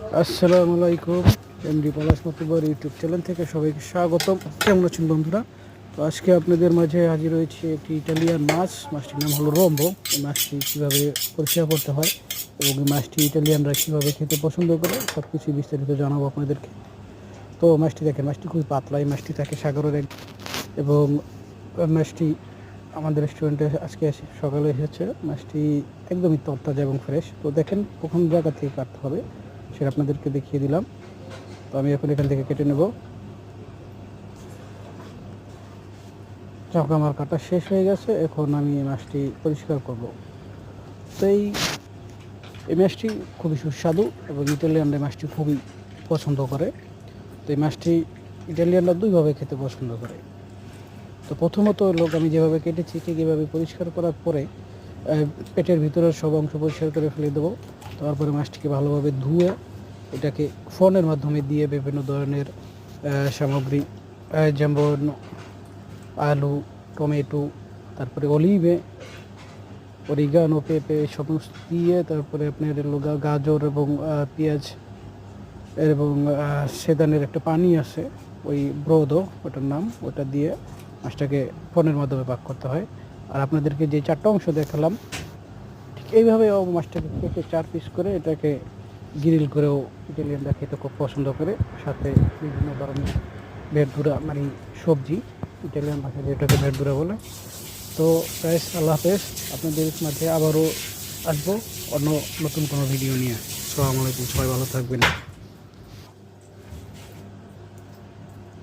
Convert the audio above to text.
আসসালামু আলাইকুম। এমডি পলাশ মতুবর YouTube channel থেকে সবাইকে স্বাগতম। কেমন আছেন বন্ধুরা? তো আজকে আপনাদের মাঝে হাজির হয়েছে একটি ইটালিয়ান মাছ। মাছটির নাম হলো রম্বো। এই মাছটি কীভাবে পরিষ্কার করতে হয় এবং এই মাছটি ইটালিয়ানরা কীভাবে খেতে পছন্দ করে সব কিছুই বিস্তারিত জানাবো আপনাদেরকে। তো মাছটি দেখেন, মাছটি খুবই পাতলা। এই মাছটি থাকে সাগরের এবং মাছটি আমাদের রেস্টুরেন্টে আজকে সকালে এসেছে। মাছটি একদমই তরতাজা এবং ফ্রেশ। তো দেখেন কোন জায়গা থেকে কাটতে হবে সেটা আপনাদেরকে দেখিয়ে দিলাম। তো আমি এখন এখান থেকে কেটে নেব। যাক, আমার কাটা শেষ হয়ে গেছে। এখন আমি মাছটি পরিষ্কার করব। তো এই মাছটি খুবই সুস্বাদু এবং ইটালিয়ানরা মাছটি খুবই পছন্দ করে। তো এই মাছটি ইটালিয়ানরা দুইভাবে খেতে পছন্দ করে। তো প্রথমত লোক আমি যেভাবে কেটেছি ঠিক এভাবে পরিষ্কার করার পরে পেটের ভিতরের সব অংশ পরিষ্কার করে ফেলে দেবো। তারপরে মাছটিকে ভালোভাবে ধুয়ে এটাকে ফোনের মাধ্যমে দিয়ে বিভিন্ন ধরনের সামগ্রী যেমন আলু, টমেটো, তারপরে অলিভে, অরিগানো, পেঁপে সমস্ত দিয়ে তারপরে আপনার গাজর এবং পেঁয়াজ এবং সেদানের একটা পানি আছে, ওই ব্রোদো ওটার নাম, ওটা দিয়ে মাছটাকে ফোনের মাধ্যমে পাক করতে হয়। আর আপনাদেরকে যে 4টা অংশ দেখালাম ঠিক এইভাবে মাছটাকে কেটে 4 পিস করে এটাকে গ্রিল করেও ইটালিয়ানরা খেতে খুব পছন্দ করে। সাথে বিভিন্ন ধরনের ভেড়দুরা মানে সবজি, ইটালিয়ান ভাষায় যেটাকে ভেড়দুরা বলে। তো গাইস, আল্লাহ হাফেজ। আপনাদের মাঝে আবারও আসবো অন্য নতুন কোনো ভিডিও নিয়ে। আসসালামু আলাইকুম, সবাই ভালো থাকবেন।